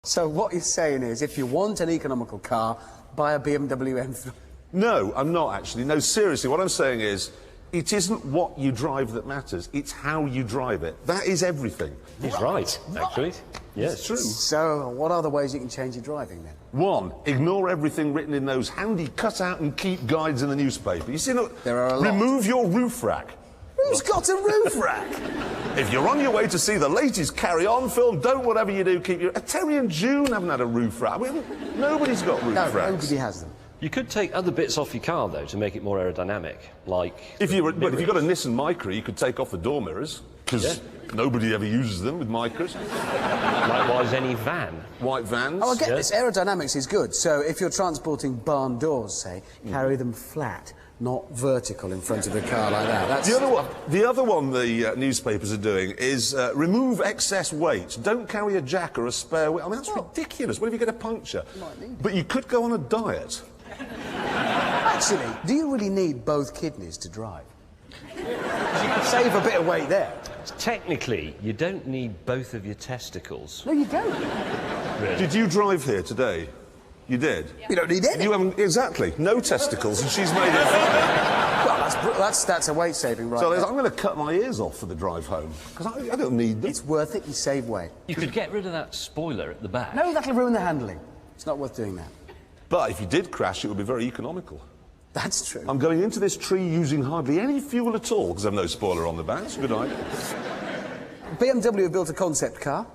So what you're saying is, if you want an economical car, buy a BMW M3. No, I'm not actually. No, seriously, what I'm saying is, it isn't what you drive that matters, it's how you drive it. That is everything. He's right, actually. Yes. It's true. So what are the ways you can change your driving then? One, ignore everything written in those handy cut-out and keep guides in the newspaper. You see, look, there are a lot. Remove your roof rack. Who's got a roof rack? If you're on your way to see the latest Carry On film, don't whatever you do, keep your... Terry and June haven't had a roof rack. Nobody's got roof racks. Nobody has them. You could take other bits off your car, though, to make it more aerodynamic, like... If you've got a Nissan Micra, you could take off the door mirrors, because nobody ever uses them with Micras. Likewise, any van. White vans. Oh, I get this. Aerodynamics is good. So if you're transporting barn doors, say, carry them flat, not vertical in front of the car like that. That's... The other one the newspapers are doing is remove excess weight. Don't carry a jack or a spare wheel. I mean, that's ridiculous. What if you get a puncture? But you could go on a diet. Actually, do you really need both kidneys to drive? You could save a bit of weight there. Technically, you don't need both of your testicles. No, you don't. Really? Did you drive here today? You did? Yeah. You don't need any. You haven't... Exactly. No testicles, and she's made it Well, that's a weight saving, right? So I'm going to cut my ears off for the drive home, because I don't need them. It's worth it, you save weight. You could get rid of that spoiler at the back. No, that'll ruin the handling. It's not worth doing that. But if you did crash, it would be very economical. That's true. I'm going into this tree using hardly any fuel at all, because I've no spoiler on the back. It's a good idea. BMW built a concept car.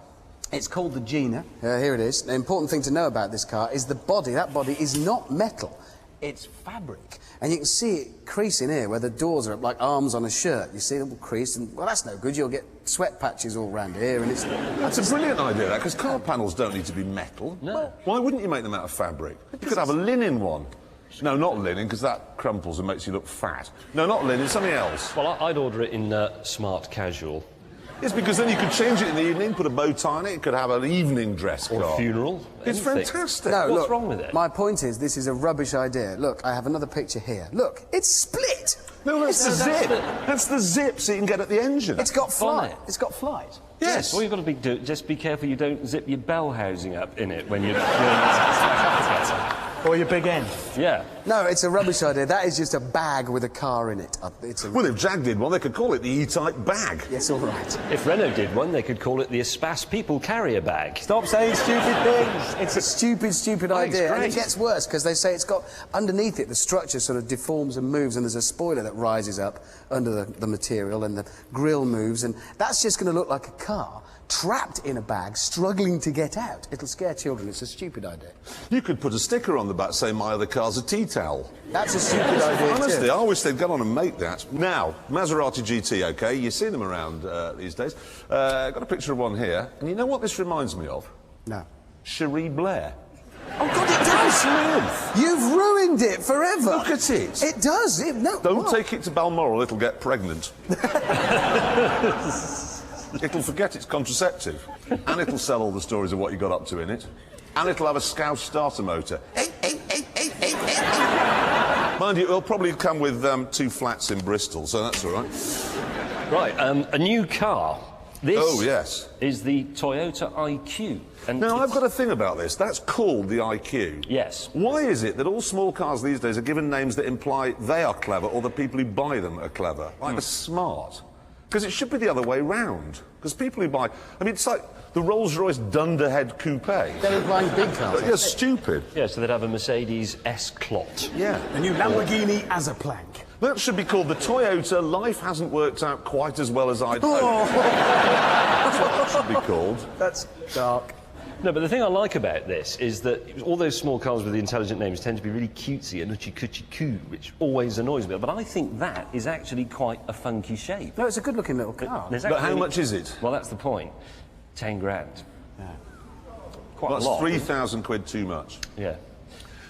It's called the Gina. Here it is. The important thing to know about this car is the body. That body is not metal. It's fabric. And you can see it creasing here, where the doors are up like arms on a shirt. You see a little crease, and, well, that's no good. You'll get sweat patches all round here, and it's... That's a brilliant idea, that, because car panels don't need to be metal. No. Well, why wouldn't you make them out of fabric? You could have a linen one. No, not linen, because that crumples and makes you look fat. No, not linen, something else. Well, I'd order it in smart casual. Yes, because then you could change it in the evening, put a bow tie on it, it could have an evening dress car. Or a funeral. It's anything. fantastic. No, What's look, wrong with it? My point is, this is a rubbish idea. Look, I have another picture here. Look, it's split. No, that's the zip. That's the zip so you can get at the engine. It's got flight. Bonnet. It's got flight. Yes. All you've got to do, just be careful you don't zip your bell housing up in it when you're... Or your big end. Yeah. No, it's a rubbish idea. That is just a bag with a car in it. Well, if Jag did one, they could call it the E-Type bag. Yes, all right. If Renault did one, they could call it the Espas People Carrier Bag. Stop saying stupid things. It's a stupid idea. And it gets worse, because they say it's got... Underneath it, the structure sort of deforms and moves, and there's a spoiler that rises up under the material, and the grille moves, and that's just going to look like a car trapped in a bag, struggling to get out. It'll scare children. It's a stupid idea. You could put a sticker on the back saying, my other car's a tea towel. That's a stupid idea, Honestly, too. I wish they'd get on and make that. Now, Maserati GT, OK? You see them around these days. Got a picture of one here. And you know what this reminds me of? No. Cherie Blair. Oh, God, it does! You've ruined it forever! Look at it! It does! No, Don't take it to Balmoral, it'll get pregnant. It'll forget it's contraceptive. And it'll sell all the stories of what you got up to in it. And it'll have a Scouse starter motor. Mind you, it'll probably come with 2 flats in Bristol, so that's all right. Right, a new car. This is the Toyota IQ. And now, I've got a thing about this. That's called the IQ. Yes. Why is it that all small cars these days are given names that imply they are clever or the people who buy them are clever? Like the Smart. Because it should be the other way round. Because people who buy... I mean, it's like the Rolls-Royce Dunderhead Coupe. They're implying big cars. You're stupid. Yeah, so they'd have a Mercedes S-Clot. Yeah. The new Lamborghini Azaplank. That should be called the Toyota Life Hasn't Worked Out Quite As Well As I'd Hoped. That's what that should be called. That's dark. No, but the thing I like about this is that all those small cars with the intelligent names tend to be really cutesy and hoochie-coochie-coo, which always annoys me. But I think that is actually quite a funky shape. No, it's a good-looking little car. But how much is it? Well, that's the point. 10 grand. Yeah. Quite a That's lot. 3,000 quid too much. Yeah.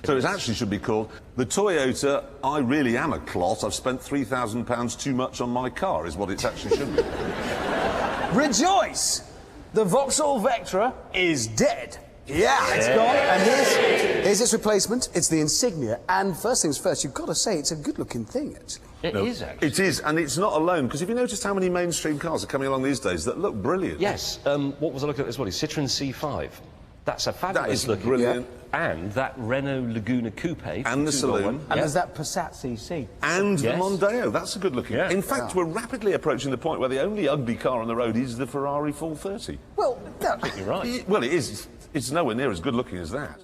So it actually should be called the Toyota I Really Am a Clot. I've spent £3,000 too much on my car, is what it actually should be. Rejoice! The Vauxhall Vectra is dead. Yeah, it's gone. And here's its replacement. It's the Insignia. And first things first, you've got to say it's a good-looking thing, actually. It is, actually. It is, and it's not alone, because have you noticed how many mainstream cars are coming along these days that look brilliant? Yes. What was I looking at this morning? Citroen C5. That's a fabulous That is looking. brilliant. And that Renault Laguna Coupe. And the saloon. And there's that Passat CC. And Yes. the Mondeo, that's a good looking. Yeah. In fact, we're rapidly approaching the point where the only ugly car on the road is the Ferrari 430. Well, You're right. Well, it is. It's nowhere near as good looking as that.